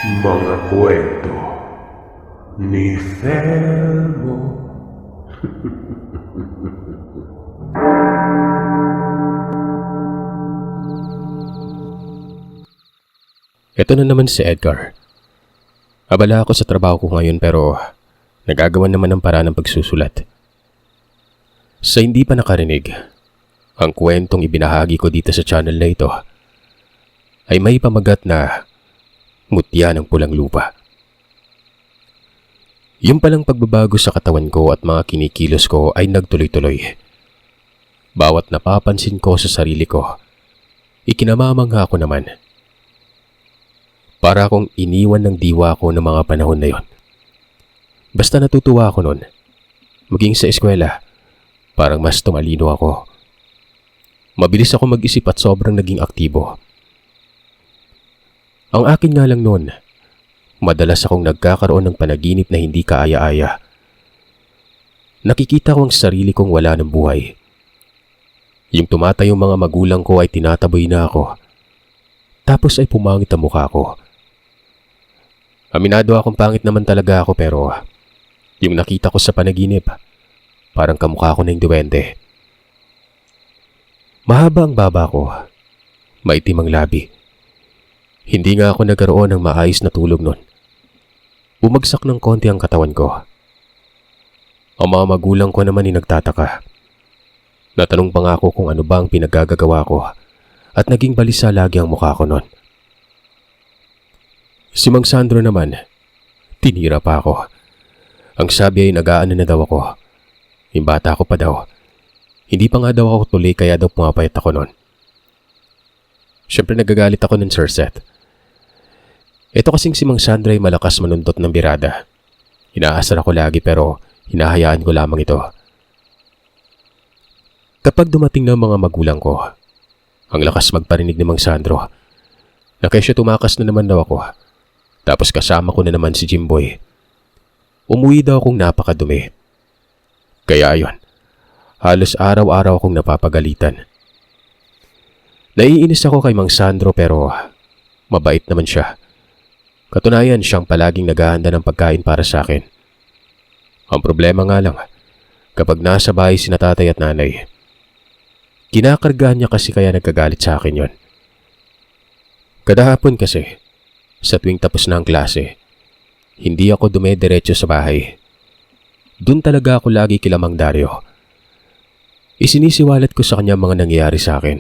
Mga kwento ni Felmo. Ito na naman si Edgar. Abala ako sa trabaho ko ngayon pero nagagawan naman ng paraan ng pagsusulat. Sa hindi pa nakarinig, ang kwentong ibinahagi ko dito sa channel na ito ay may pamagat na mutya ng pulang lupa. Yung palang pagbabago sa katawan ko at mga kinikilos ko ay nagtuloy-tuloy. Bawat napapansin ko sa sarili ko, ikinamamangha ko naman. Para akong iniwan ng diwa ko ng mga panahon na yon. Basta natutuwa ako nun. Maging sa eskwela, parang mas tumalino ako. Mabilis ako mag-isip at sobrang naging aktibo. Ang akin nga lang noon, madalas akong nagkakaroon ng panaginip na hindi kaaya-aya. Nakikita ko ang sarili kong wala ng buhay. Yung tumatayong mga magulang ko ay tinataboy na ako. Tapos ay pumangit ang mukha ko. Aminado akong pangit naman talaga ako pero yung nakita ko sa panaginip, parang kamukha ko ng duwende. Mahaba ang baba ko, maitim ang labi. Hindi nga ako nagkaroon ng maayos na tulog nun. Bumagsak ng konti ang katawan ko. Ang mga magulang ko naman ay nagtataka. Natanong pa nga ako kung ano ba ang pinagagagawa ko at naging balisa lagi ang mukha ko nun. Si Mang Sandro naman, tinira pa ako. Ang sabi ay nag-aano na daw ako. Yung bata ko pa daw. Hindi pa nga daw ako tuloy kaya daw pumapayat ako nun. Siyempre nagagalit ako ng Sir Seth. Ito kasing si Mang Sandro ay malakas manundot ng birada. Inaasar ako lagi pero hinahayaan ko lamang ito. Kapag dumating na mga magulang ko, ang lakas magparinig ni Mang Sandro. Na kesyo tumakas na naman daw ako. Tapos kasama ko na naman si Jimboy. Umuwi daw akong napakadumi. Kaya ayon, halos araw-araw akong napapagalitan. Naiinis ako kay Mang Sandro pero mabait naman siya. Katunayan siyang palaging naghahanda ng pagkain para sa akin. Ang problema nga lang, kapag nasa bahay sina tatay at nanay, kinakargahan niya kasi kaya nagkagalit sa akin yon. Kada hapon kasi, sa tuwing tapos na ang klase, hindi ako dumediretso sa bahay. Doon talaga ako lagi kila Mang Dario. Isinisiwalat ko sa kanya mga nangyayari sa akin.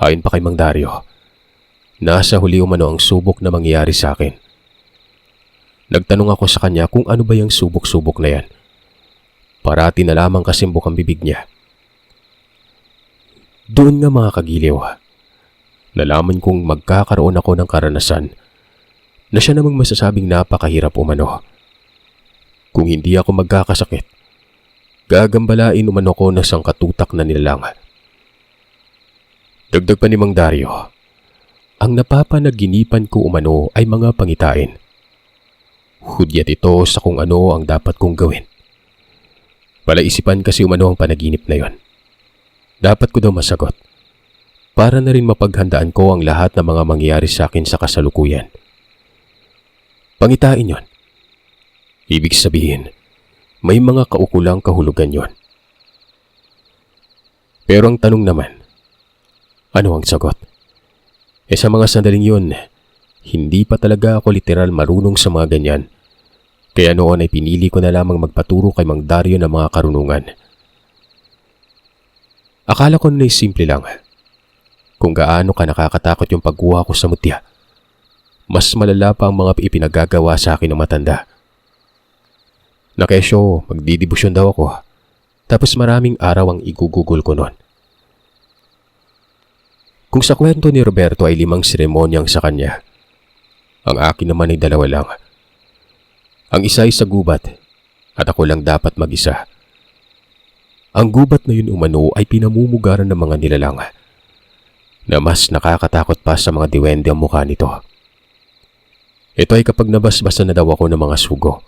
Ayon pa kay Mang Dario, nasa huli umano ang subok na mangyayari sa akin. Nagtanong ako sa kanya kung ano ba yung subok-subok na yan. Parati na lamang kasimbok ang bibig niya. Doon nga mga kagiliw, nalaman kong magkakaroon ako ng karanasan na siya namang masasabing napakahirap umano. Kung hindi ako magkakasakit, gagambalain umano ko na sangkatutak na nilalang. Dagdag pa ni Mang Dario, ang napapanaginipan ko umano ay mga pangitain. Hudyat ito sa kung ano ang dapat kong gawin. Palaisipan kasi umano ang panaginip na yon. Dapat ko daw masagot. Para na rin mapaghandaan ko ang lahat ng mga mangyayari sa akin sa kasalukuyan. Pangitain yon. Ibig sabihin, may mga kaukulang kahulugan yon. Pero ang tanong naman, ano ang sagot? Sa mga sandaling yun, hindi pa talaga ako literal marunong sa mga ganyan. Kaya noon ay pinili ko na lamang magpaturo kay Mang Dario ng mga karunungan. Akala ko na simple lang. Kung gaano ka nakakatakot yung pagkuha ko sa mutya, mas malala pa ang mga ipinagagawa sa akin ng matanda. Nakesyo, magdidibusyon daw ako. Tapos maraming araw ang igugugol ko noon. Kung sa kwento ni Roberto ay 5 seremonyang sa kanya, ang akin naman ay 2 lang. Ang isa ay sa gubat at ako lang dapat mag-isa. Ang gubat na yun umano ay pinamumugaran ng mga nilalang na mas nakakatakot pa sa mga diwende ang mukha nito. Ito ay kapag nabasbasan na daw ako ng mga sugo.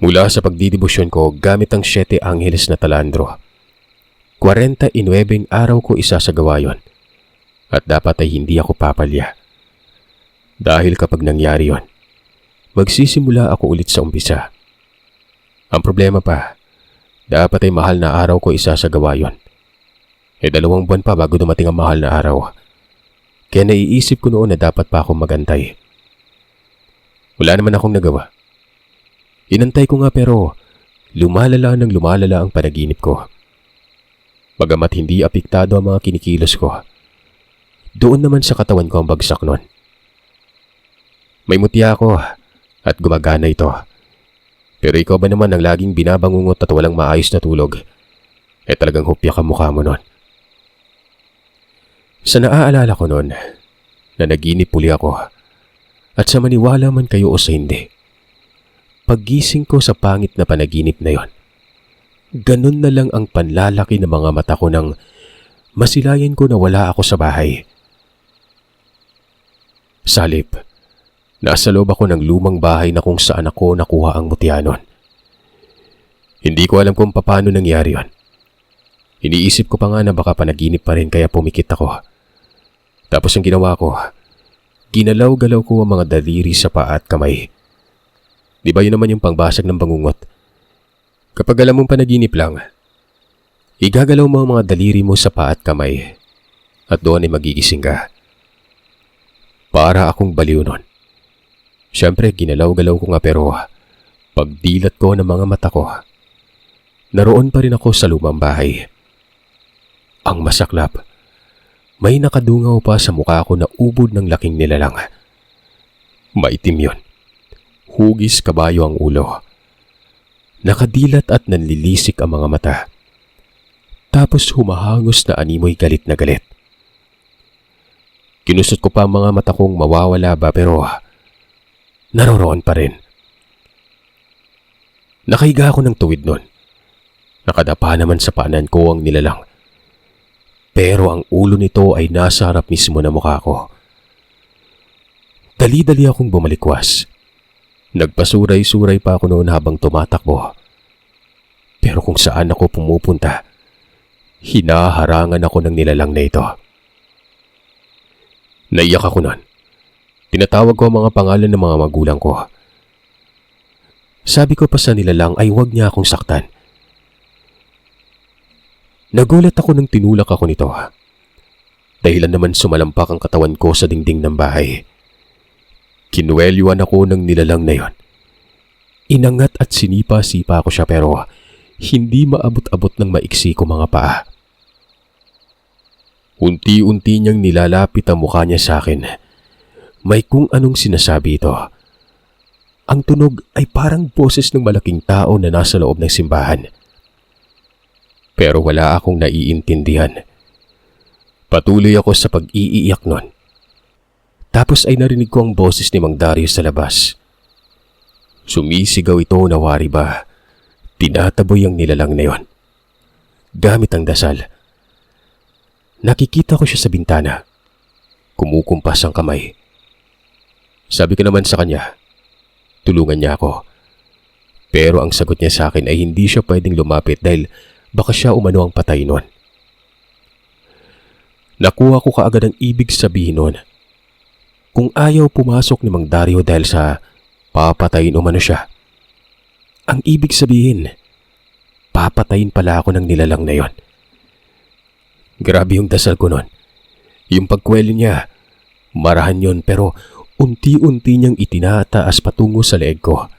Mula sa pagdidibusyon ko gamit ang 7 Angeles na talandro, 49 araw ko isasagawa yon at dapat ay hindi ako papalya. Dahil kapag nangyari yon, magsisimula ako ulit sa umpisa. Ang problema pa, dapat ay mahal na araw ko isasagawa yon. 2 buwan pa bago dumating ang mahal na araw. Kaya naiisip ko noon na dapat pa akong magantay. Wala naman akong nagawa. Inantay ko nga pero lumalala ang panaginip ko. Bagamat hindi apektado ang mga kinikilos ko, doon naman sa katawan ko ang bagsak nun. May mutya ako at gumagana ito. Pero ikaw ba naman ang laging binabangungot at walang maayos na tulog? Talagang hupya ka mukha mo nun. Sa naaalala ko nun, na naginip uli ako at sa maniwala man kayo o sa hindi, paggising ko sa pangit na panaginip na yon, ganun na lang ang panlalaki ng mga mata ko nang masilayan ko na wala ako sa bahay. Sa halip, nasa loob ako ng lumang bahay na kung saan ako nakuha ang mutya nun. Hindi ko alam kung paano nangyari yon. Iniisip ko pa nga na baka panaginip pa rin kaya pumikit ako. Tapos ang ginawa ko, ginalaw-galaw ko ang mga daliri sa paa at kamay. Di ba yun naman yung pangbasag ng bangungot? Kapag alam mong panaginip lang, igagalaw mo ang mga daliri mo sa paa at kamay at doon ay magigising ka. Para akong baliw nun. Siyempre, ginalaw-galaw ko nga pero pagdilat ko ng mga mata ko, naroon pa rin ako sa lumang bahay. Ang masaklap, may nakadungaw pa sa mukha ko na ubod ng laking nilalang. Maitim yun. Hugis kabayo ang ulo. Nakadilat at nanlilisik ang mga mata. Tapos humahangos na animoy galit na galit. Kinusot ko pa ang mga mata kong mawawala ba pero naroroon pa rin. Nakahiga ako ng tuwid nun. Nakadapa naman sa paanan ko ang nilalang. Pero ang ulo nito ay nasa harap mismo na mukha ko. Dali-dali akong bumalikwas. Nagpasuray-suray pa ako noon habang tumatakbo. Pero kung saan ako pumupunta, hinaharangan ako ng nilalang na ito. Naiyak ako noon. Tinatawag ko ang mga pangalan ng mga magulang ko. Sabi ko pa sa nilalang ay huwag niya akong saktan. Nagulat ako nang tinulak ako nito. Dahilan naman sumalampak ang katawan ko sa dingding ng bahay. Kinuwelyuan ako ng nilalang na yon. Inangat at sinipa-sipa ko siya pero hindi maabot-abot ng maiksi ko mga paa. Unti-unti niyang nilalapit ang mukha niya sa akin. May kung anong sinasabi ito. Ang tunog ay parang boses ng malaking tao na nasa loob ng simbahan. Pero wala akong naiintindihan. Patuloy ako sa pag-iiyak nun. Tapos ay narinig ko ang boses ni Mang Darius sa labas. Sumisigaw ito na wari ba, tinataboy ang nilalang na yon. Gamit ang dasal. Nakikita ko siya sa bintana. Kumukumpas ang kamay. Sabi ko naman sa kanya, tulungan niya ako. Pero ang sagot niya sa akin ay hindi siya pwedeng lumapit dahil baka siya umano ang patay nun. Nakuha ko kaagad ang ibig sabihin nun. Kung ayaw pumasok ni Mang Dario dahil sa papatayin umano siya. Ang ibig sabihin, papatayin pala ako ng nilalang na yon. Grabe yung dasal ko nun. Yung pagkweli niya, marahan yon pero unti-unti niyang itinataas patungo sa leeg ko.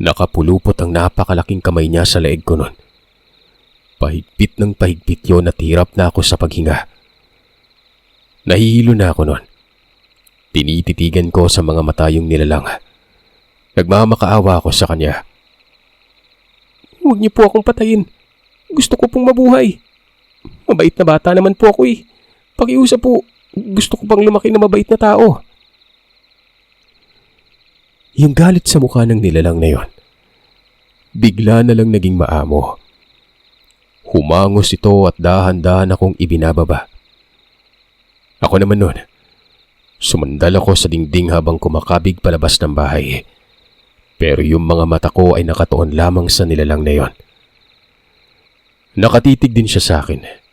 Nakapulupot ang napakalaking kamay niya sa leeg ko nun. Pahigpit ng pahigpit yun at hirap na ako sa paghinga. Nahihilo na ako nun. Tinititigan ko sa mga mata yung nilalang. Nagmamakaawa ako sa kanya. Huwag niyo po akong patayin. Gusto ko pong mabuhay. Mabait na bata naman po ako eh. Pakiusap po, gusto ko pang lumaki na mabait na tao. Yung galit sa mukha ng nilalang na yon, bigla na lang naging maamo. Humangos ito at dahan-dahan akong ibinababa. Ako naman nun, sumandal ako sa dingding habang kumakabig palabas ng bahay. Pero yung mga mata ko ay nakatuon lamang sa nilalang na yon. Nakatitig din siya sa akin.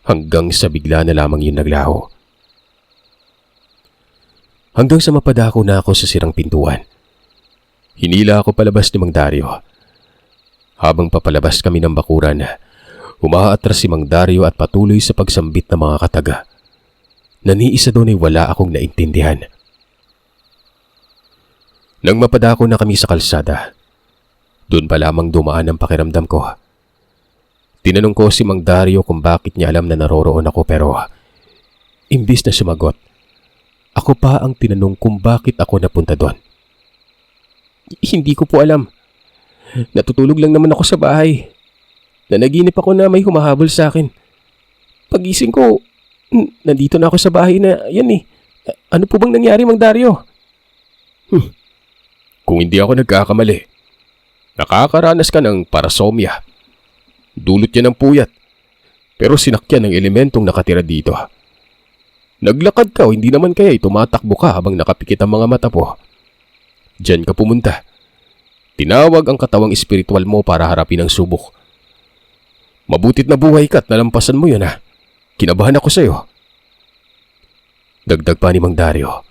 Hanggang sa bigla na lamang yun naglaho. Hanggang sa mapadako na ako sa sirang pintuan. Hinila ako palabas ni Mang Dario. Habang papalabas kami ng bakuran, umaatras si Mang Dario at patuloy sa pagsambit ng mga kataga. Naniisa doon ay wala akong naintindihan. Nang mapadako na kami sa kalsada, doon pa lamang dumaan ang pakiramdam ko. Tinanong ko si Mang Dario kung bakit niya alam na naroroon ako pero imbis na sumagot, ako pa ang tinanong kung bakit ako napunta doon. Hindi ko po alam. Natutulog lang naman ako sa bahay. Nanaginip ako na may humahabol sa akin. Pagising ko, nandito na ako sa bahay na yan eh. Ano po bang nangyari, Mang Dario? Kung hindi ako nagkakamali, nakakaranas ka ng parasomnia. Dulot niya ng puyat, pero sinakyan ng elementong nakatira dito. Naglakad ka o hindi naman kaya tumatakbo ka habang nakapikit ang mga mata po. Diyan ka pumunta. Tinawag ang katawang espiritual mo para harapin ang subok. Mabutit na buhay ka at nalampasan mo yun ha. Kinabahan ako sa'yo. Dagdag pa ni Mang Dario,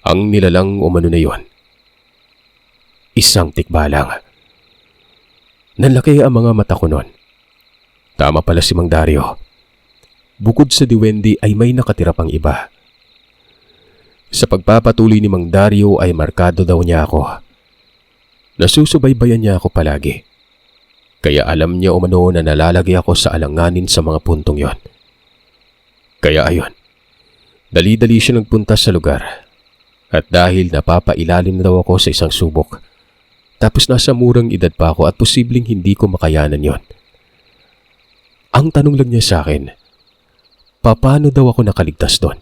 ang nilalang umano na yon. Isang tikbalang. Nanlaki ang mga mata ko noon. Tama pala si Mang Dario. Bukod sa diwendi ay may nakatira pang iba. Sa pagpapatuloy ni Mang Dario ay markado daw niya ako. Nasusubaybayan niya ako palagi. Kaya alam niya umano na nalalagay ako sa alanganin sa mga puntong yon. Kaya ayon, dali-dali siya nagpunta sa lugar. At dahil napapailalim na daw ako sa isang subok, tapos nasa murang edad pa ako at posibleng hindi ko makayanan yon. Ang tanong lang niya sa akin, paano daw ako nakaligtas doon?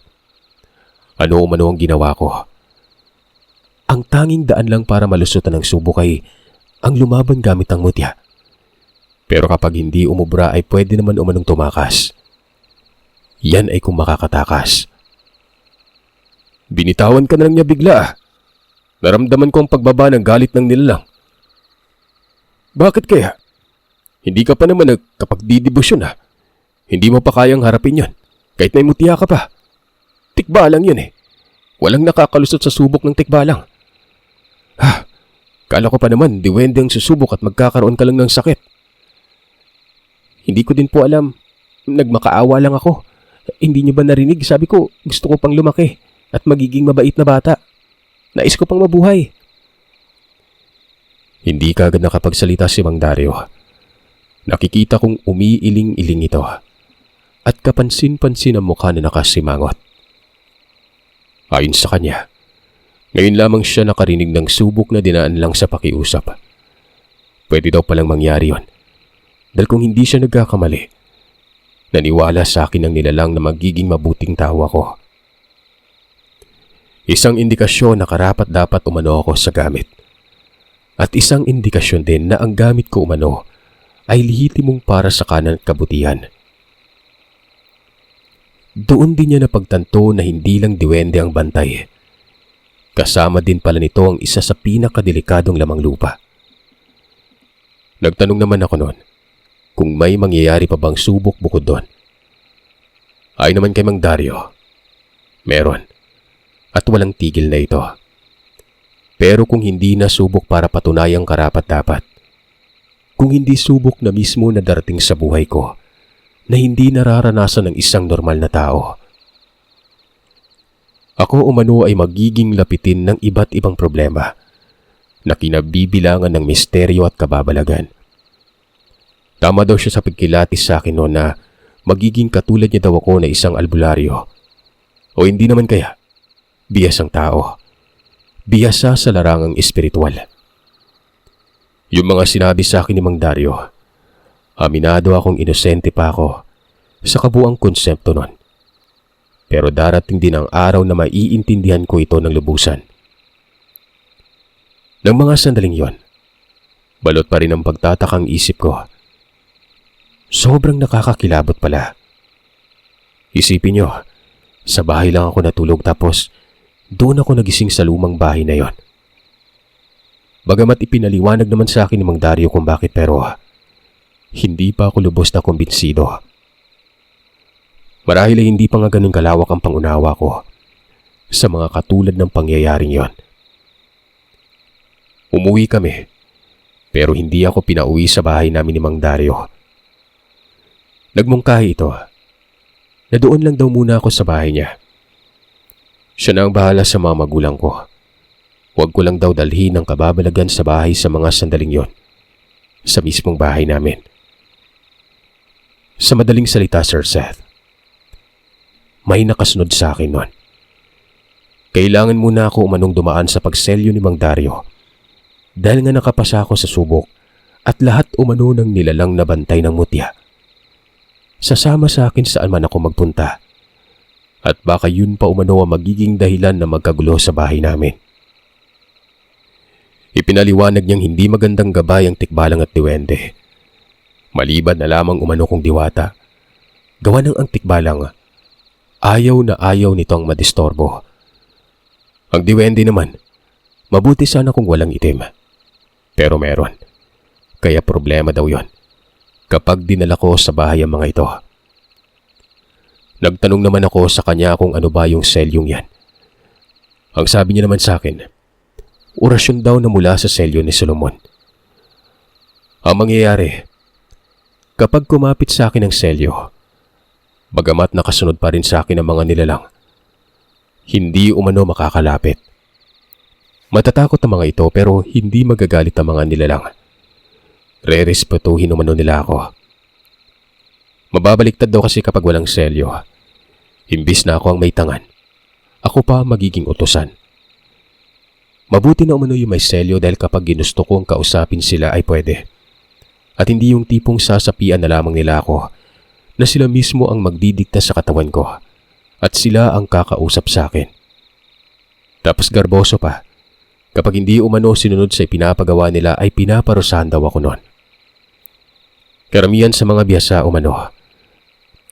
Ano umano ang ginawa ko? Ang tanging daan lang para malusutan ng subok ay ang lumaban gamit ang mutya. Pero kapag hindi umubra ay pwede naman umanong tumakas. Yan ay kung makakatakas. Binitawan ka na lang niya bigla. Naramdaman ko ang pagbaba ng galit ng nilalang. Bakit kaya? Hindi ka pa naman nagkapagdidibusyon ha. Hindi mo pa kayang harapin yon. Kahit may mutya ka pa. Tikbalang yun eh. Walang nakakalusot sa subok ng tikbalang. Kala ko pa naman diwende ang susubok at magkakaroon ka lang ng sakit. Hindi ko din po alam. Nagmakaawa lang ako. Hindi niyo ba narinig? Sabi ko gusto ko pang lumaki at magiging mabait na bata. Nais ko pang mabuhay. Hindi ka agad nakapagsalita si Mang Dario. Nakikita kong umiiling-iling ito at kapansin-pansin ang mukha na nakasimangot. Ayon sa kanya, ngayon lamang siya nakarinig ng subok na dinaan lang sa pakiusap. Pwede daw palang mangyari yon. Dahil kung hindi siya nagkakamali, naniwala sa akin ang nilalang na magiging mabuting tao ako. Isang indikasyon na karapat dapat umano ako sa gamit. At isang indikasyon din na ang gamit ko umano ay lehitimong para sa kanan at kabutihan. Doon din niya napagtanto na hindi lang diwende ang bantay. Kasama din pala nito ang isa sa pinakadelikadong lamang lupa. Nagtanong naman ako noon kung may mangyayari pa bang subok bukod doon. Ay naman kay Mang Dario, meron. At walang tigil na ito. Pero kung hindi na subok para patunayang karapat-dapat, kung hindi subok na mismo na darating sa buhay ko, na hindi nararanasan ng isang normal na tao, ako umano ay magiging lapitin ng iba't ibang problema na kinabibilangan ng misteryo at kababalagan. Tama daw siya sa pagkilatis sa akin noon na magiging katulad niya daw ako na isang albularyo. O hindi naman kaya, biyasang tao, biyasa sa larangang espiritual. Yung mga sinabi sa akin ni Mang Dario, aminado akong inosente pa ako sa kabuang konsepto nun. Pero darating din ang araw na maiintindihan ko ito ng lubusan. Nang mga sandaling yon, balot pa rin ang pagtatakang isip ko. Sobrang nakakakilabot pala. Isipin nyo, sa bahay lang ako natulog tapos doon ako nagising sa lumang bahay na yon. Bagamat ipinaliwanag naman sa akin ni Mang Dario kung bakit pero hindi pa ako lubos na kumbinsido. Marahil ay hindi pa nga ganun kalawak ang pangunawa ko sa mga katulad ng pangyayaring yon. Umuwi kami, pero hindi ako pinauwi sa bahay namin ni Mang Dario. Nagmungkahi ito na doon lang daw muna ako sa bahay niya. Siya na ang bahala sa mga magulang ko. Huwag ko lang daw dalhin ang kababalagan sa bahay sa mga sandaling yon, sa mismong bahay namin. Sa madaling salita, Sir Seth, may nakasunod sa akin nun. Kailangan muna ako umanong dumaan sa pagselyo ni Mang Dario dahil nga nakapasa ako sa subok at lahat umano ng nilalang na bantay ng mutya. Sasama sa akin saan man ako magpunta at baka yun pa umano ang magiging dahilan na magkagulo sa bahay namin. Ipinaliwanag niyang hindi magandang gabay ang tikbalang at diwende. Maliban na lamang umano kong diwata, gawa ng ang tikbalang ayaw na ayaw nitong madistorbo. Ang diwende naman, mabuti sana kung walang itim. Pero meron. Kaya problema daw yon kapag dinala ko sa bahay ang mga ito. Nagtanong naman ako sa kanya kung ano ba yung selyong yan. Ang sabi niya naman sa akin, orasyon daw na mula sa selyo ni Solomon. Ang mangyayari, kapag kumapit sa akin ang selyo, bagamat nakasunod pa rin sa akin ang mga nilalang, hindi umano makakalapit. Matatakot ang mga ito pero hindi magagalit ang mga nilalang. Re-respetuhin umano nila ako. Mababaliktad daw kasi kapag walang selyo. Imbis na ako ang may tangan, ako pa magiging utusan. Mabuti na umano yung may selyo dahil kapag ginusto kong kausapin sila ay pwede. At hindi yung tipong sasapian na lamang nila ako na sila mismo ang magdidikta sa katawan ko at sila ang kakausap sa akin. Tapos garboso pa, kapag hindi umano sinunod sa ipinapagawa nila ay pinaparusahan daw ako noon. Karamihan sa mga biyasa umano,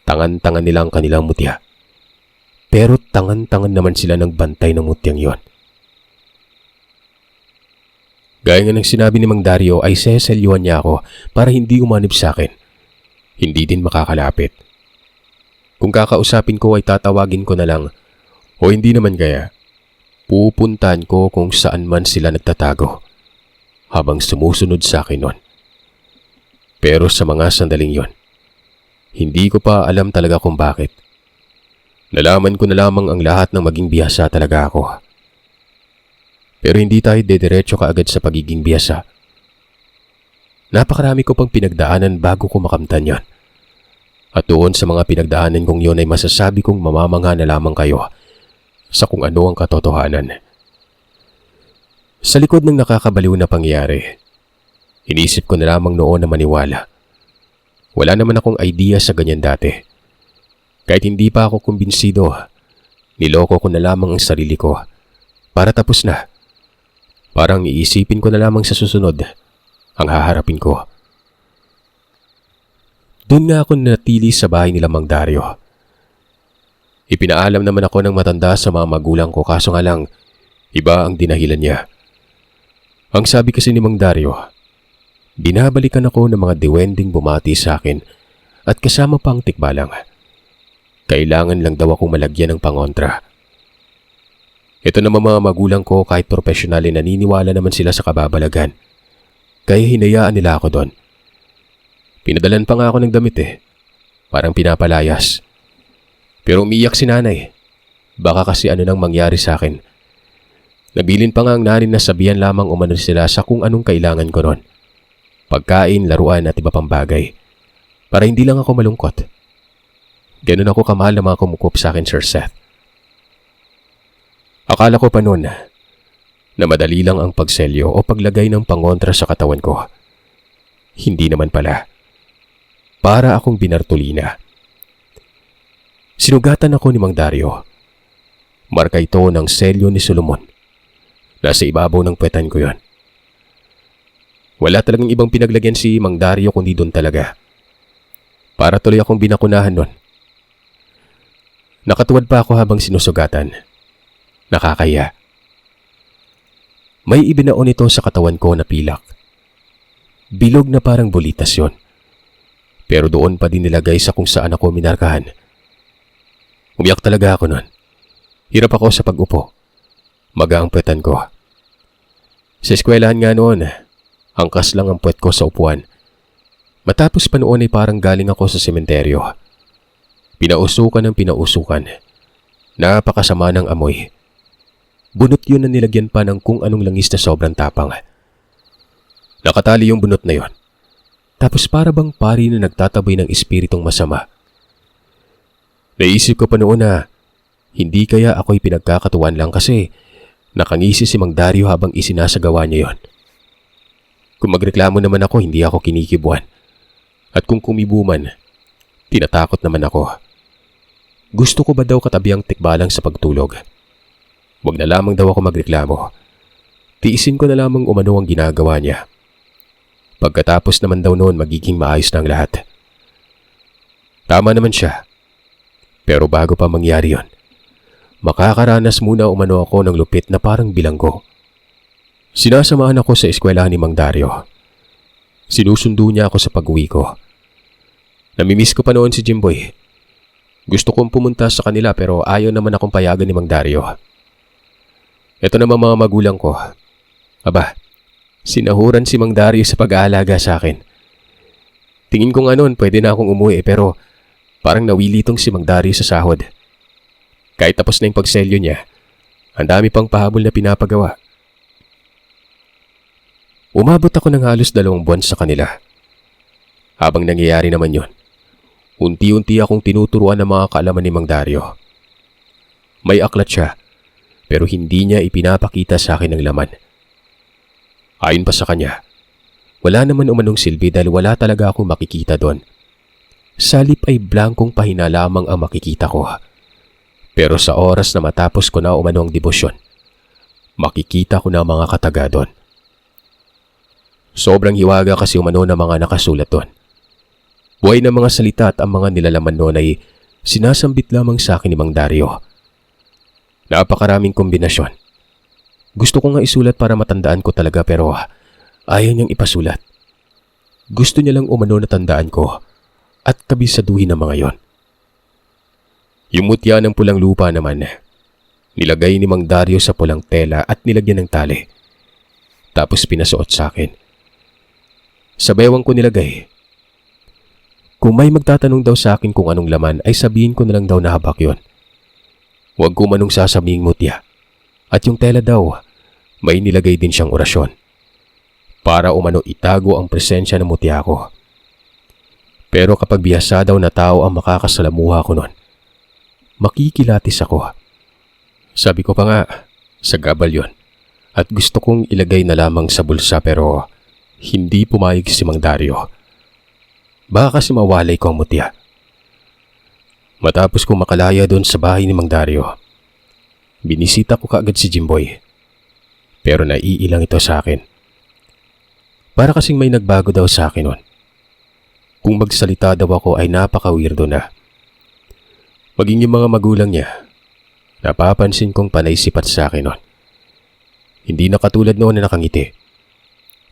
tangan-tangan nila ang kanilang mutya. Pero tangan-tangan naman sila ng bantay ng mutyang yon. Gaya nga ng sinabi ni Mang Dario ay seselyuhan niya ako para hindi umanib sa akin. Hindi din makakalapit. Kung kakausapin ko ay tatawagin ko na lang o hindi naman gaya, pupuntahan ko kung saan man sila nagtatago habang sumusunod sa akin nun. Pero sa mga sandaling yon, hindi ko pa alam talaga kung bakit. Nalaman ko na lamang ang lahat ng maging biyasa talaga ako. Pero hindi tayo dediretso kaagad sa pagiging biyasa. Napakarami ko pang pinagdaanan bago ko makamtan yon. At doon sa mga pinagdaanan kong yon ay masasabi kong mamamangha na lamang kayo sa kung ano ang katotohanan. Sa likod ng nakakabaliw na pangyayari, inisip ko na lamang noon na maniwala. Wala naman akong idea sa ganyan dati. Kahit hindi pa ako kumbinsido, niloko ko na lamang ang sarili ko para tapos na. Parang iisipin ko na lamang sa susunod ang haharapin ko. Doon nga ako natili sa bahay nila Mang Dario. Ipinaalam naman ako ng matanda sa mga magulang ko kaso nga lang, iba ang dinahilan niya. Ang sabi kasi ni Mang Dario, binabalikan ako ng mga diwending bumati sa akin at kasama pa ang tikbalang. Kailangan lang daw akong malagyan ng pangontra. Ito naman mga magulang ko kahit profesional ay naniniwala naman sila sa kababalagan. Kaya hinayaan nila ako doon. Pinadalan pa nga ako ng damit parang pinapalayas. Pero umiyak si nanay. Baka kasi ano nang mangyari sa akin. Nabilin pa nga ang nanin na sabihan lamang umano sila sa kung anong kailangan ko noon. Pagkain, laruan at iba pang bagay. Para hindi lang ako malungkot. Ganun ako kamahal na mga kumukup sa akin, Sir Seth. Akala ko pa noon na madali lang ang pagselyo o paglagay ng pangontra sa katawan ko. Hindi naman pala. Para akong binartolina. Sinugatan ako ni Mang Dario. Marka ito ng selyo ni Solomon. Nasa ibabaw ng puwetan ko yon. Wala talagang ibang pinaglagyan si Mang Dario kundi doon talaga. Para tuloy akong binakunahan nun. Nakatuwad pa ako habang sinusugatan. Nakakaya. May ibinaon ito sa katawan ko na pilak. Bilog na parang bulitas yon. Pero doon pa din nilagay sa kung saan ako minarkahan. Umiyak talaga ako nun. Hirap ako sa pag-upo. Maga ang puwetan ko. Sa eskwelahan nga noon, angkas lang ang puwet ko sa upuan. Matapos pa noon ay parang galing ako sa sementeryo. Pinausukan ng pinausukan. Napakasama ng amoy. Bunot yun na nilagyan pa ng kung anong langis na sobrang tapang. Nakatali yung bunot na yon. Tapos para bang pari na nagtataboy ng espiritong masama. Naisip ko pa noon na hindi kaya ako'y pinagkakatuwan lang kasi nakangisi si Mang Dario habang isinasagawa niya yon. Kung magreklamo naman ako, hindi ako kinikibuan. At kung kumibuman, tinatakot naman ako. Gusto ko ba daw katabi ang tikbalang sa pagtulog? Wag na lamang daw ako magreklamo. Tiisin ko na lamang umano ang ginagawa niya. Pagkatapos naman daw noon magiging maayos na ang lahat. Tama naman siya. Pero bago pa mangyari yon, makakaranas muna umano ako ng lupit na parang bilanggo. Sinasamahan ako sa eskwelahan ni Mang Dario. Sinusundo niya ako sa pag-uwi ko. Namimiss ko pa noon si Jimboy. Gusto kong pumunta sa kanila pero ayaw naman akong payagan ni Mang Dario. Ito naman mga magulang ko. Aba, sinahuran si Mang Dario sa pag-aalaga sa akin. Tingin ko nga noon pwede na akong umuwi pero parang nawilitong si Mang Dario sa sahod. Kahit tapos na yung pagselyo niya, ang dami pang pahabol na pinapagawa. Umabot ako ng halos 2 buwan sa kanila. Habang nangyayari naman yon, unti-unti akong tinuturuan ng mga kaalaman ni Mang Dario. May aklat siya, pero hindi niya ipinapakita sa akin ang laman. Ayon pa sa kanya, wala naman umanong silbi dahil wala talaga akong makikita doon. Salip ay blankong pahina lamang ang makikita ko. Pero sa oras na matapos ko na umano ang debosyon, makikita ko na mga kataga doon. Sobrang hiwaga kasi umano ng mga nakasulat doon. Buhay na mga salita at ang mga nilalaman noon ay sinasambit lamang sa akin ni Mang Dario. Napakaraming kombinasyon. Gusto ko nga isulat para matandaan ko talaga pero ayaw niyang ipasulat. Gusto niya lang umano na tandaan ko at kabisaduhin ang mga yon. Yung mutya ng pulang lupa naman, nilagay ni Mang Dario sa pulang tela at nilagyan ng tali. Tapos pinasuot sa akin. Sa bewang ko nilagay. Kung may magtatanong daw sa akin kung anong laman ay sabihin ko na lang daw na habak yon. Huwag ko manong sasabing mutya. At yung tela daw, may nilagay din siyang orasyon. Para umano itago ang presensya ng mutya ko. Pero kapag bihasa daw na tao ang makakasalamuha ko nun, makikilatis ako. Sabi ko pa nga, sa gabal yon. At gusto kong ilagay na lamang sa bulsa pero hindi pumayag si Mang Dario. Baka kasi mawalay ko ang mutya. Matapos kong makalaya doon sa bahay ni Mang Dario, binisita ko kaagad si Jimboy. Pero naiilang ito sa akin. Para kasing may nagbago daw sa akin nun. Kung magsalita daw ako ay napaka-weirdo na. Maging yung mga magulang niya, napapansin kong panay sipat sa akin nun. Hindi na katulad noon na nakangiti.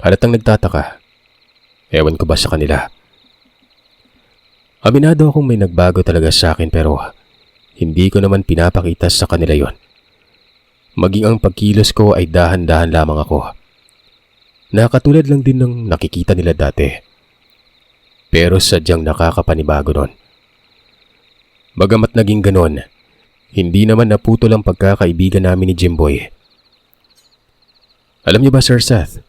Halatang nagtataka. Ewan ko ba sa kanila. Aminado akong may nagbago talaga sa akin pero hindi ko naman pinapakita sa kanila yon. Maging ang pagkilos ko ay dahan-dahan lamang ako. Nakatulad lang din ng nakikita nila dati. Pero sadyang nakakapanibago nun. Bagamat naging ganon, hindi naman naputol ang pagkakaibigan namin ni Jimboy. Alam niyo ba Sir Seth,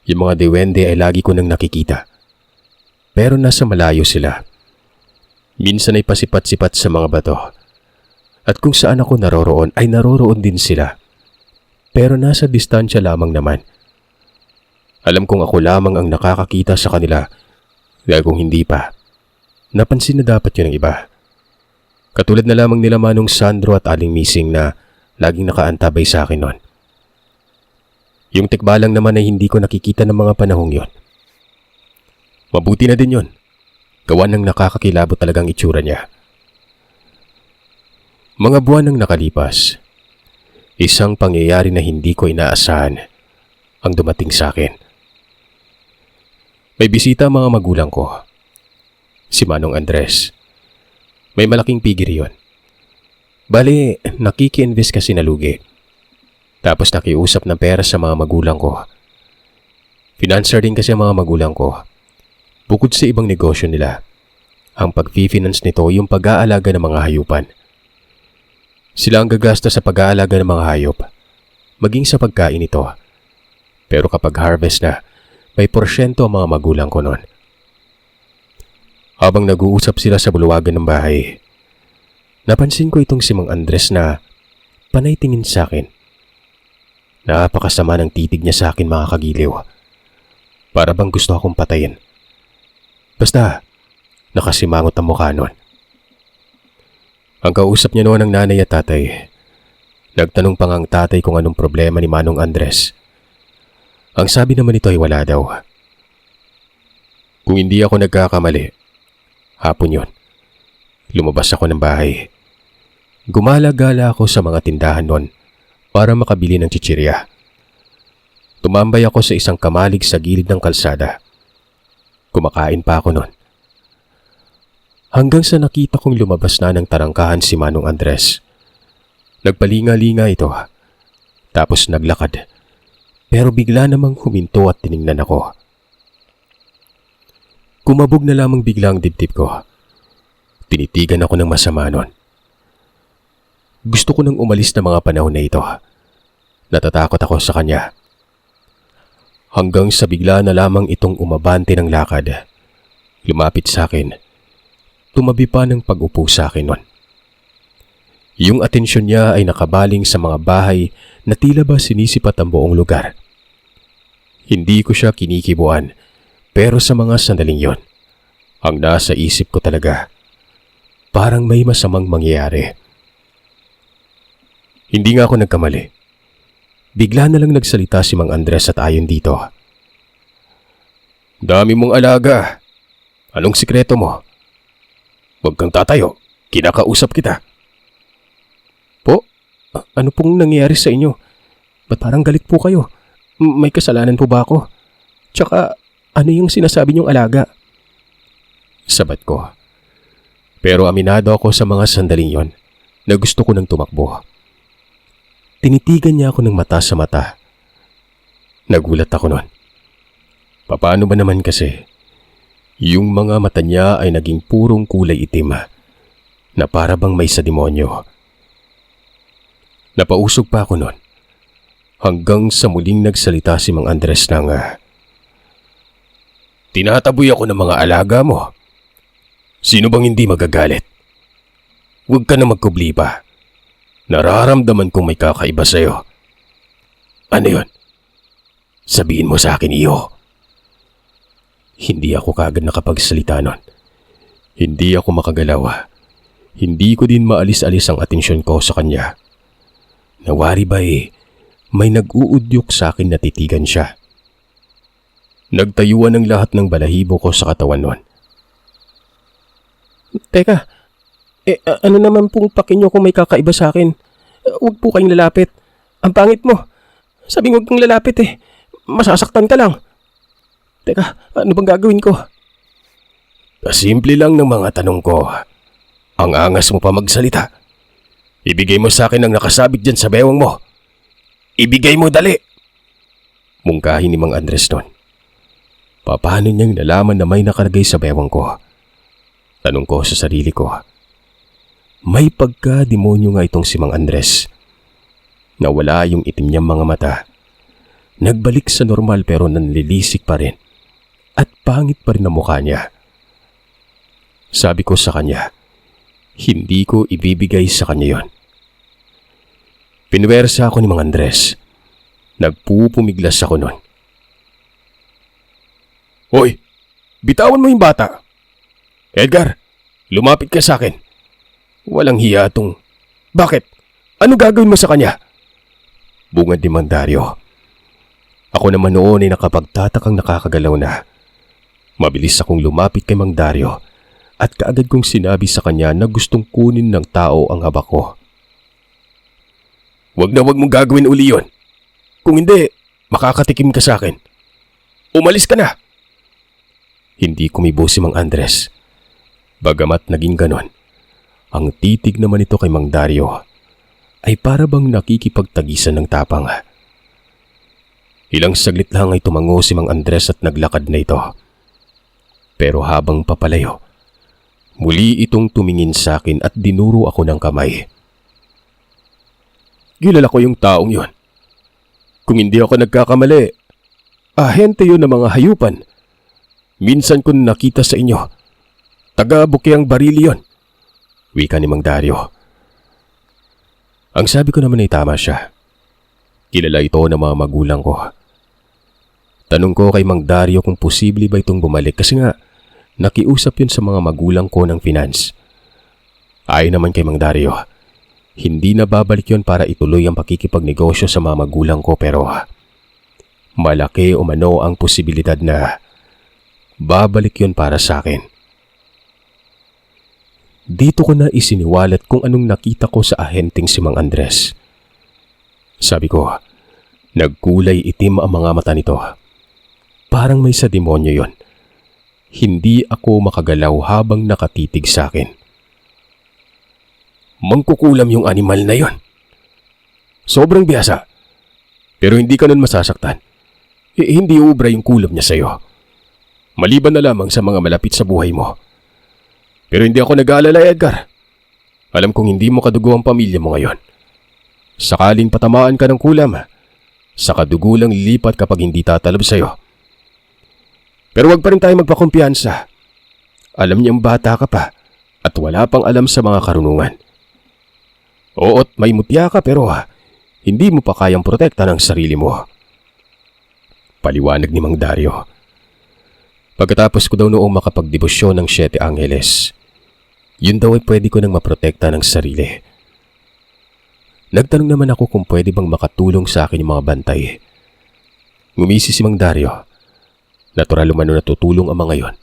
yung mga diwende ay lagi ko nang nakikita. Pero nasa malayo sila. Minsan ay pasipat-sipat sa mga bato. At kung saan ako naroroon ay naroroon din sila. Pero nasa distansya lamang naman. Alam kong ako lamang ang nakakakita sa kanila. Dahil kung hindi pa, napansin na dapat yun ng iba. Katulad na lamang nila Manong Sandro at Aling Mising na laging nakaantabay sa akin nun. Yung tikbalang naman ay hindi ko nakikita ng mga panahong yon. Mabuti na din yon. Gawa ng nakakakilabot talagang itsura niya. Mga buwan nang nakalipas, isang pangyayari na hindi ko inaasahan ang dumating sa akin. May bisita ang mga magulang ko. Si Manong Andres. May malaking pigiri yon. Bali, nakiki-invest kasi na lugi. Tapos nakiusap ng pera sa mga magulang ko. Financer din kasi ang mga magulang ko. Bukod sa ibang negosyo nila, ang pag-finance nito yung pag-aalaga ng mga hayupan. Sila ang gagasta sa pag-aalaga ng mga hayop, maging sa pagkain nito. Pero kapag harvest na, may porsyento ang mga magulang ko noon. Habang nag-uusap sila sa buluwagan ng bahay, napansin ko itong si Mang Andres na panay tingin sa akin. Napakasama ng titig niya sa akin, mga kagiliw. Para bang gusto akong patayin. Basta, nakasimangot ang mukha nun. Ang kausap niya noon ng nanay at tatay. Nagtanong pa nga ang tatay kung anong problema ni Manong Andres. Ang sabi naman nito ay wala daw. Kung hindi ako nagkakamali, hapon yon, lumabas ako ng bahay. Gumala-gala ako sa mga tindahan nun para makabili ng chichirya. Tumambay ako sa isang kamalig sa gilid ng kalsada. Kumakain pa ako nun. Hanggang sa nakita kong lumabas na ng tarangkahan si Manong Andres. Nagpalinga-linga ito, tapos naglakad. Pero bigla namang huminto at tiningnan ako. Kumabog na lamang bigla ang dibdib ko. Tinitigan ako ng masama nun. Gusto ko nang umalis na mga panahon na ito. Natatakot ako sa kanya. Hanggang sa bigla na lamang itong umabante ng lakad. Lumapit sa akin. Tumabi pa ng pag-upo sa akin nun. Yung atensyon niya ay nakabaling sa mga bahay na tila ba sinisipat ang buong lugar. Hindi ko siya kinikibuan, pero sa mga sandaling yon, ang nasa isip ko talaga, parang may masamang mangyayari. Hindi nga ako nagkamali. Bigla na lang nagsalita si Mang Andres at ayon dito. Dami mong alaga. Anong sikreto mo? Huwag kang tatayo. Kinakausap kita. Po? Ano pong nangyayari sa inyo? Ba't parang galit po kayo? May kasalanan po ba ako? Tsaka, ano yung sinasabi niyong alaga? Sabat ko. Pero aminado ako sa mga sandaling yon na gusto ko nang tumakbo. Tinitigan niya ako ng mata sa mata. Nagulat ako nun. Paano ba naman kasi? Yung mga mata niya ay naging purong kulay itim na para bang may sa demonyo. Napausog pa ako nun. Hanggang sa muling nagsalita si Mang Andres ng tinataboy ako ng mga alaga mo. Sino bang hindi magagalit? Huwag ka na magkubli pa. Nararamdaman kong may kakaiba sa'yo. Ano yun? Sabihin mo sa akin, iyo. Hindi ako kagad nakapagsalita nun. Hindi ako makagalaw. Hindi ko din maalis-alis ang atensyon ko sa kanya. Nawari ba may nag-uudyok sa akin na titigan siya. Nagtayuan ng lahat ng balahibo ko sa katawan nun. Teka, ano naman pong pakinyo kung may kakaiba sa akin? Huwag po kayong lalapit. Ang pangit mo. Sabing huwag kang lalapit Masasaktan ka lang. Teka, ano bang gagawin ko? Simple lang ng mga tanong ko. Ang angas mo pa magsalita. Ibigay mo sa akin ang nakasabit dyan sa bewang mo. Ibigay mo dali. Mungkahi ni Mang Andres nun. Paano niyang nalaman na may nakalagay sa bewang ko? Tanong ko sa sarili ko. May pagka-demonyo nga itong si Mang Andres. Nawala yung itim niyang mga mata. Nagbalik sa normal pero nanlilisik pa rin. At pangit pa rin ang mukha niya. Sabi ko sa kanya, hindi ko ibibigay sa kanya yon. Pinuwersa ako ni Mang Andres. Nagpupumiglas ako nun. Hoy, bitawan mo yung bata. Edgar, lumapit ka sa akin. Walang hiya tong. Bakit? Ano gagawin mo sa kanya? Bungad ni Mang Dario. Ako naman noon ay nakapagtatakang nakakagalaw na. Mabilis akong lumapit kay Mang Dario at kaagad kong sinabi sa kanya na gustong kunin ng tao ang haba ko. Wag mong gagawin uli yun. Kung hindi, makakatikim ka sa akin. Umalis ka na! Hindi kumibo si Mang Andres. Bagamat naging ganon, Ang titig naman ito kay Mang Dario ay para bang nakikipagtagisan ng tapang. Ilang saglit lang ay tumango si Mang Andres at naglakad na ito. Pero habang papalayo, muli itong tumingin sa akin at dinuro ako ng kamay. Kilala ko yung taong yon. Kung hindi ako nagkakamali, ahente yun ng mga hayupan. Minsan ko nakita sa inyo. Taga Bukiang Barili yon. Wika ni Mang Dario. Ang sabi ko naman ay tama siya. Kilala ito ng mga magulang ko. Tanong ko kay Mang Dario kung posible ba itong bumalik kasi nga nakiusap yun sa mga magulang ko ng finance. Ayon naman kay Mang Dario, hindi na babalik yun para ituloy ang pakikipagnegosyo sa mga magulang ko pero malaki umano ang posibilidad na babalik yun para sa akin. Dito ko na isiniwalat kung anong nakita ko sa ahenteng si Mang Andres. Sabi ko, nagkulay itim ang mga mata nito. Parang may sa demonyo yon. Hindi ako makagalaw habang nakatitig sa akin. Mangkukulam yung animal na yon. Sobrang biyasa. Pero hindi ka nun masasaktan. Hindi ubra yung kulam niya sa'yo. Maliban na lamang sa mga malapit sa buhay mo. Pero hindi ako nag-aalala, Edgar. Alam kong hindi mo kadugo ang pamilya mo ngayon. Sakaling patamaan ka ng kulam, sa kadugo lang lilipat kapag hindi tatalab sa'yo. Pero wag pa rin tayo magpakumpiyansa. Alam niyang bata ka pa at wala pang alam sa mga karunungan. Oo't may mutya ka pero hindi mo pa kayang protekta ng sarili mo. Paliwanag ni Mang Dario. Pagkatapos ko daw noong makapagdebosyon ng 7 Angeles, yun daw ay pwede ko nang maprotekta ng sarili. Nagtanong naman ako kung pwede bang makatulong sa akin yung mga bantay. Ngumisi si Mang Dario. Natural umano na tutulong ang mga yon.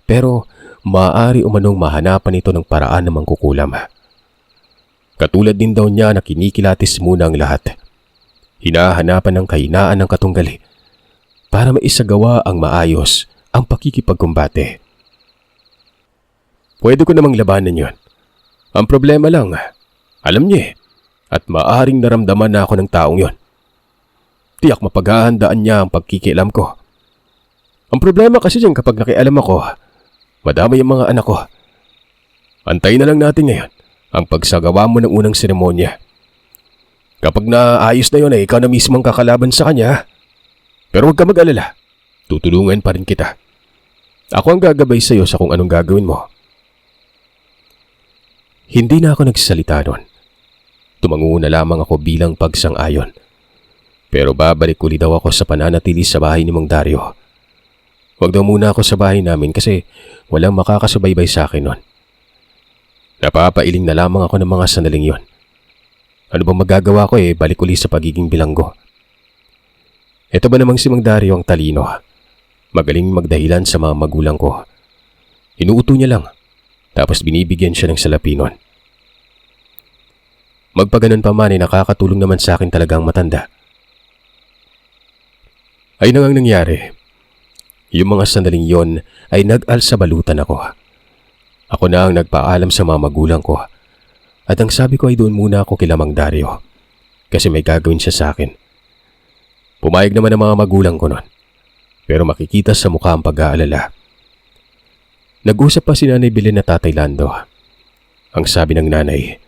Pero maaari umanong mahanapan ito ng paraan na mangkukulam. Katulad din daw niya na kinikilatis muna ang lahat. Hinahanapan ng kahinaan ng katunggali para maisagawa ang maayos ang pakikipagkumbate. Pwede ko namang labanan yon. Ang problema lang, alam niya at maaring naramdaman na ako ng taong yon. Tiyak mapaghahandaan niya ang pagkikialam ko. Ang problema kasi dyan kapag nakialam ako, madamay ang mga anak ko. Antayin na lang natin ngayon ang pagsagawa mo ng unang seremonya. Kapag naayos na yun ay ikaw na mismo ang kakalaban sa kanya. Pero huwag ka mag-alala, tutulungan pa rin kita. Ako ang gagabay sa iyo sa kung anong gagawin mo. Hindi na ako nagsalita nun. Tumango na lamang ako bilang pagsang-ayon. Pero babalik uli daw ako sa pananatili sa bahay ni Mang Dario. Huwag daw muna ako sa bahay namin kasi walang makakasubaybay sa akin nun. Napapailing na lamang ako ng mga sandaling yon. Ano bang magagawa ko balik uli sa pagiging bilanggo. Ito ba namang si Mang Dario ang talino? Magaling magdahilan sa mga magulang ko. Inuuto niya lang, tapos binibigyan siya ng salapinon. Magpaganon pa man ay nakakatulong naman sa akin talagang matanda. Ay nang nangyari. Yung mga sandaling yon ay nag-alsabalutan ako. Ako na ang nagpaalam sa mga magulang ko. At ang sabi ko ay doon muna ako kila Mang Dario. Kasi may gagawin siya sa akin. Pumayag naman ang mga magulang ko nun. Pero makikita sa mukha ang pag-aalala. Nag-usap pa si Nanay Belen na Tatay Lando. Ang sabi ng nanay,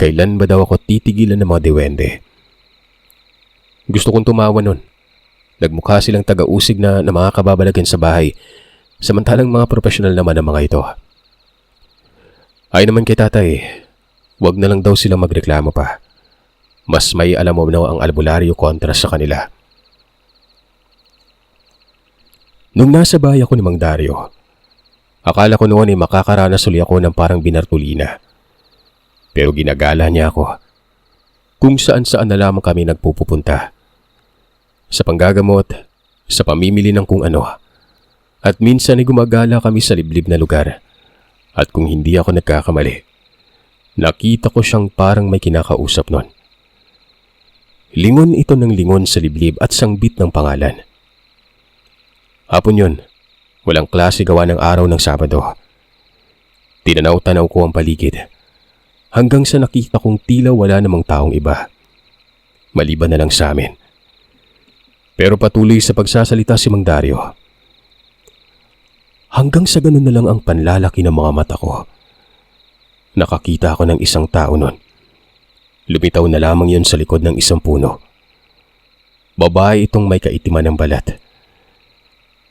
kailan ba daw ako titigilan ng mga dewende? Gusto kong tumawa nun. Nagmukha silang taga-usig na mga kababalagan sa bahay, samantalang mga profesional naman ang mga ito. Ay naman kay tatay, wag na lang daw silang magreklamo pa. Mas may alam mo na ang albularyo kontra sa kanila. Nung nasa bahay ako ni Mang Dario, akala ko noon ay makakaranas uli ako ng parang binartulina. Pero ginagala niya ako. Kung saan-saan na lamang kami nagpupunta. Sa panggagamot, sa pamimili ng kung ano. At minsan ay gumagala kami sa liblib na lugar. At kung hindi ako nagkakamali, nakita ko siyang parang may kinakausap nun. Lingon ito ng lingon sa liblib at sangbit ng pangalan. Hapon yun, walang klase gawa ng araw ng Sabado. Tinanaw-tanaw ko ang paligid hanggang sa nakita kong tila wala namang taong iba. Maliban na lang sa amin. Pero patuloy sa pagsasalita si Mang Dario. Hanggang sa ganun na lang ang panlalaki ng mga mata ko. Nakakita ako ng isang tao nun. Lumitaw na lamang yun sa likod ng isang puno. Babae itong may kaitiman ng balat.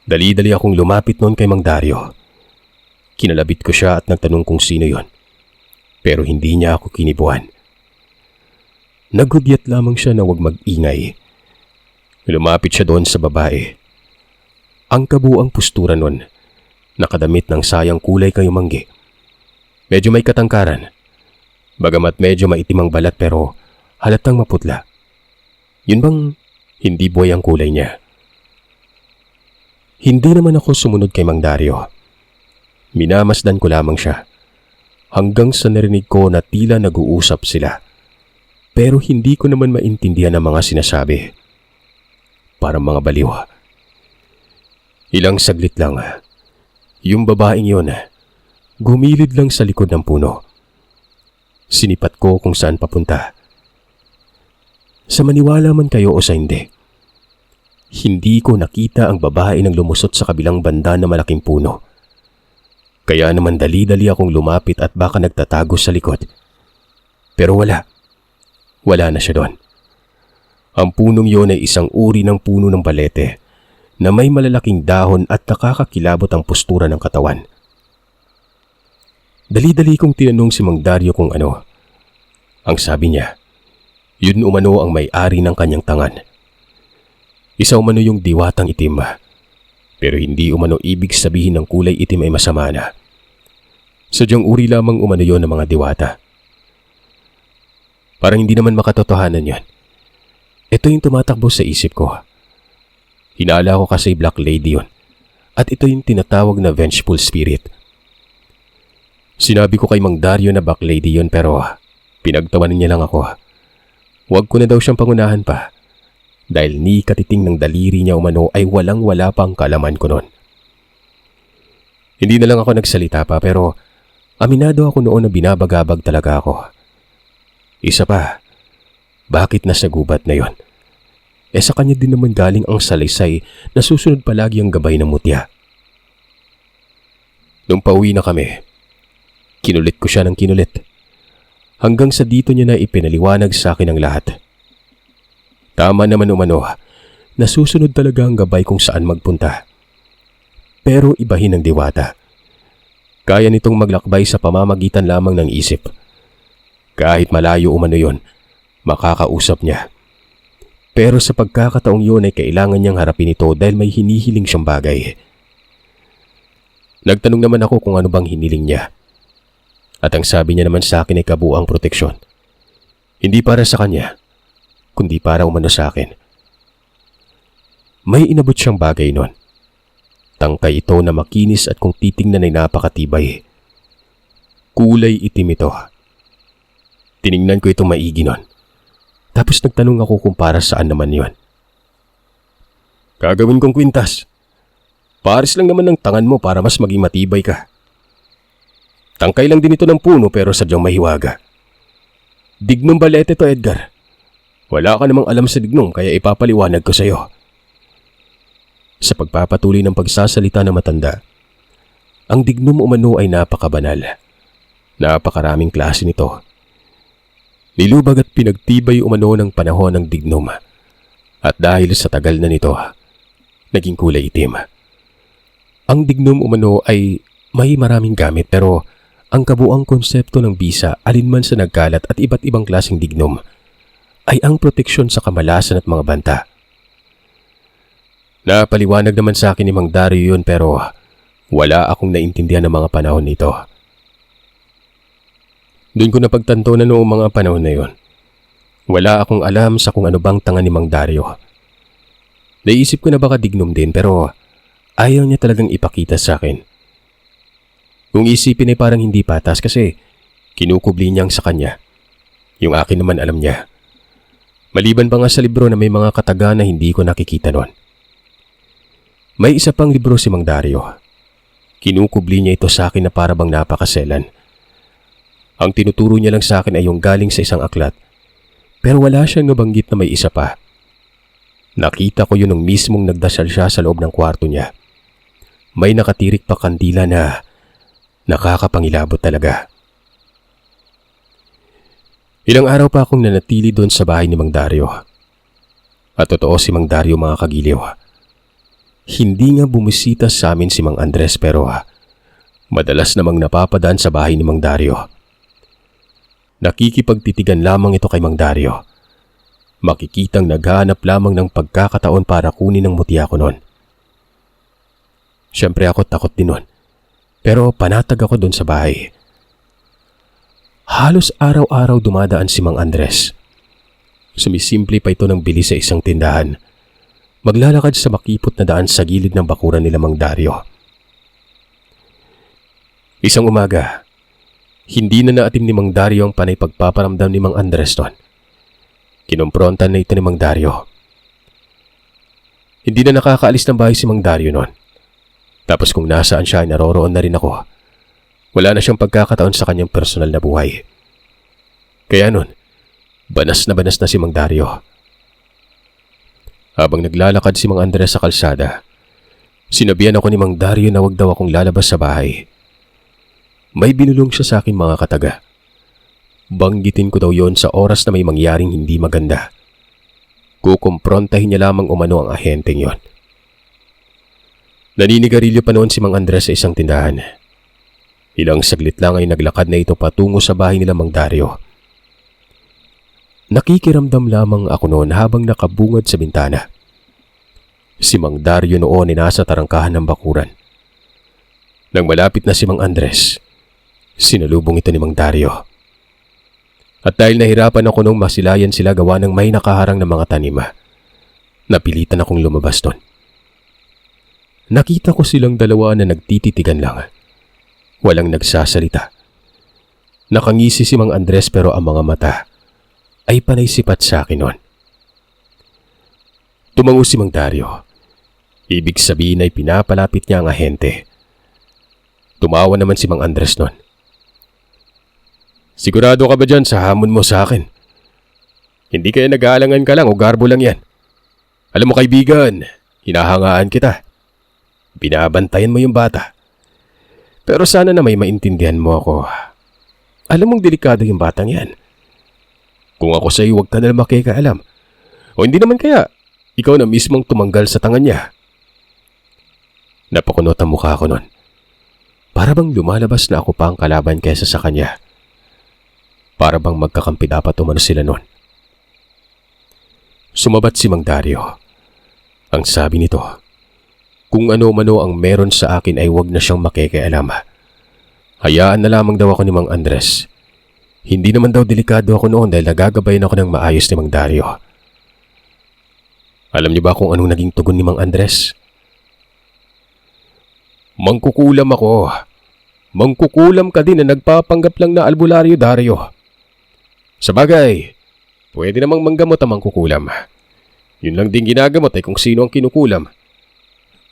Dali-dali akong lumapit noon kay Mang Dario. Kinalabit ko siya at nagtanong kung sino yon. Pero hindi niya ako kinibuan. Naghudyat lamang siya na huwag mag-ingay. Lumapit siya doon sa babae. Ang kabuang postura nun, nakadamit ng sayang kulay kayumanggi. Medyo may katangkaran. Bagamat medyo maitim ang balat pero halatang maputla. Yun bang hindi buhay ang kulay niya? Hindi naman ako sumunod kay Mang Dario. Minamasdan ko lamang siya. Hanggang sa narinig ko na tila nag-uusap sila. Pero hindi ko naman maintindihan ang mga sinasabi. Parang mga baliw. Ilang saglit lang. Yung babaeng yun, gumilid lang sa likod ng puno. Sinipat ko kung saan papunta. Sa maniwala man kayo o sa hindi ko nakita ang babae nang lumusot sa kabilang banda na malaking puno. Kaya naman dali-dali akong lumapit at baka nagtatago sa likod. Pero wala. Wala na siya doon. Ang punong yun ay isang uri ng puno ng balete na may malalaking dahon at nakakakilabot ang postura ng katawan. Dali-dali kong tinanong si Mang Dario kung ano. Ang sabi niya, yun umano ang may-ari ng kanyang tangan. Isa umano yung diwatang itim, pero hindi umano ibig sabihin ng kulay itim ay masama na. Sadyang uri lamang umano yon ng mga diwata. Parang hindi naman makatotohanan yon. Ito yung tumatakbo sa isip ko. Hinala ko kasi Black Lady yon, at ito yung tinatawag na vengeful spirit. Sinabi ko kay Mang Dario na Black Lady yon pero pinagtawanan niya lang ako. Huwag ko na daw siyang pangunahan pa. Dahil ni katiting ng daliri niya umano ay walang-wala pang kalaman ko noon. Hindi na lang ako nagsalita pa pero aminado ako noon na binabagabag talaga ako. Isa pa, bakit nasa gubat na yon? Sa kanya din naman galing ang salaysay na susunod palagi ang gabay ng mutya. Nung pauwi na kami, kinulit ko siya ng kinulit. Hanggang sa dito niya na ipinaliwanag sa akin ang lahat. Tama naman umano, nasusunod talaga ang gabay kung saan magpunta. Pero ibahin ng diwata. Kaya nitong maglakbay sa pamamagitan lamang ng isip. Kahit malayo umano yon, makakausap niya. Pero sa pagkakataong yun ay kailangan niyang harapin ito dahil may hinihiling siyang bagay. Nagtanong naman ako kung ano bang hiniling niya. At ang sabi niya naman sa akin ay kabuuang proteksyon. Hindi para sa kanya, kundi para umano sa akin. May inabot siyang bagay nun. Tangkay ito na makinis at kung titingnan ay napakatibay. Kulay itim ito. Tiningnan ko itong maigi nun. Tapos nagtanong ako kung para saan naman yon. Gagawin kong kwintas. Pares lang naman ng tangan mo para mas maging matibay ka. Tangkay lang din ito ng puno pero sadyang mahiwaga. Dignong balete to, Edgar. Wala ka namang alam sa dignom kaya ipapaliwanag ko sa iyo. Sa pagpapatuloy ng pagsasalita ng matanda, ang dignom umano ay napakabanal. Napakaraming klase nito. Nilubag at pinagtibay umano ng panahon ng dignom. At dahil sa tagal na nito, naging kulay itim. Ang dignom umano ay may maraming gamit pero ang kabuang konsepto ng bisa alinman sa nagkalat at iba't ibang klaseng dignom ay ang proteksyon sa kamalasan at mga banta. Napaliwanag naman sa akin ni Mang Dario yun pero wala akong naintindihan ng mga panahon nito. Doon ko napagtanto na noong mga panahon na yun. Wala akong alam sa kung ano bang tanga ni Mang Dario. Naisip ko na baka dignom din pero ayaw niya talagang ipakita sa akin. Kung isipin ay parang hindi patas kasi kinukubli niyang sa kanya. Yung akin naman alam niya. Maliban pa nga sa libro na may mga kataga na hindi ko nakikita noon. May isa pang libro si Mang Dario. Kinukubli niya ito sa akin na para bang napakaselan. Ang tinuturo niya lang sa akin ay yung galing sa isang aklat, pero wala siyang nabanggit na may isa pa. Nakita ko yun nung mismong nagdasal siya sa loob ng kwarto niya. May nakatirik pa kandila na nakakapangilabot talaga. Ilang araw pa akong nanatili doon sa bahay ni Mang Dario. At totoo si Mang Dario, mga kagiliw. Hindi nga bumisita sa amin si Mang Andres, pero madalas namang napapadaan sa bahay ni Mang Dario. Nakikipagtitigan lamang ito kay Mang Dario. Makikitang naghahanap lamang ng pagkakataon para kunin ang mutya ko noon. Siyempre ako takot din noon, pero panatag ako doon sa bahay. Halos araw-araw dumadaan si Mang Andres. Sumisimple pa ito ng bili sa isang tindahan. Maglalakad sa makipot na daan sa gilid ng bakuran nila Mang Dario. Isang umaga, hindi na naatim ni Mang Dario ang panay pagpaparamdam ni Mang Andres noon. Kinumprontan na ito ni Mang Dario. Hindi na nakakaalis ng bahay si Mang Dario noon. Tapos kung nasaan siya, naroroon na rin ako. Wala na siyang pagkakataon sa kanyang personal na buhay. Kaya noon, banas na si Mang Dario. Habang naglalakad si Mang Andres sa kalsada, sinabihan ako ni Mang Dario na wag daw akong lalabas sa bahay. May binulong siya sa akin, mga kataga. Banggitin ko daw yon sa oras na may mangyaring hindi maganda. Kukumprontahin niya lamang umano ang ahenteng yon. Naninigarilyo pa noon si Mang Andres sa isang tindahan. Ilang saglit lang ay naglakad na ito patungo sa bahay nila Mang Dario. Nakikiramdam lamang ako noon habang nakabungad sa bintana. Si Mang Dario noon ay nasa tarangkahan ng bakuran. Nang malapit na si Mang Andres, sinalubong ito ni Mang Dario. At dahil nahirapan ako nung masilayan sila gawa ng may nakaharang na mga tanima, napilitan akong lumabas doon. Nakita ko silang dalawa na nagtititigan lang. Walang nagsasalita. Nakangisi si Mang Andres pero ang mga mata ay panay sipat sa akin noon. Tumango si Mang Dario. Ibig sabihin ay pinapalapit niya ang ahente. Tumawa naman si Mang Andres noon. Sigurado ka ba dyan sa hamon mo sa akin? Hindi kaya nag-aalangan ka lang o garbo lang yan? Alam mo kaibigan, hinahangaan kita. Binabantayan mo yung bata. Pero sana na may maintindihan mo ako. Alam mong delikado yung batang yan. Kung ako sa'yo, huwag ka na makikaalam. O hindi naman kaya, ikaw na mismong tumanggal sa tangan niya. Napakunot ang mukha ko nun. Para bang lumalabas na ako pa ang kalaban kaysa sa kanya. Para bang magkakampi dapat umano sila nun. Sumabat si Mang Dario. Ang sabi nito, kung ano-mano ang meron sa akin ay wag na siyang makikialam. Hayaan na lamang daw ako ni Mang Andres. Hindi naman daw delikado ako noon dahil nagagabayan ako ng maayos ni Mang Dario. Alam niyo ba kung anong naging tugon ni Mang Andres? Mangkukulam ako. Mangkukulam ka din na nagpapanggap lang na albularyo, Dario. Sabagay, pwede namang manggamot ang mangkukulam. Yun lang din ginagamot ay kung sino ang kinukulam.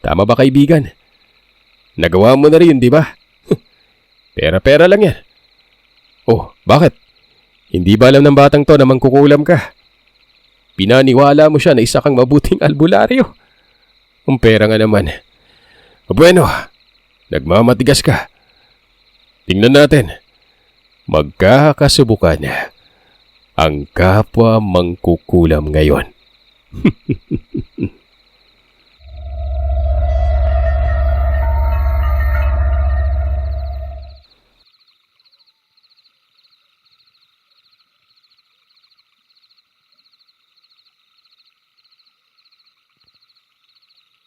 Tama ba kaibigan? Nagawa mo na rin, di ba? Pera-pera lang yan. Oh, bakit? Hindi ba alam ng batang to na mangkukulam ka? Pinaniwala mo siya na isa kang mabuting albularyo. Ang pera nga naman. Bueno, nagmamatigas ka. Tingnan natin. Magkakasubukan ang kapwa mangkukulam ngayon.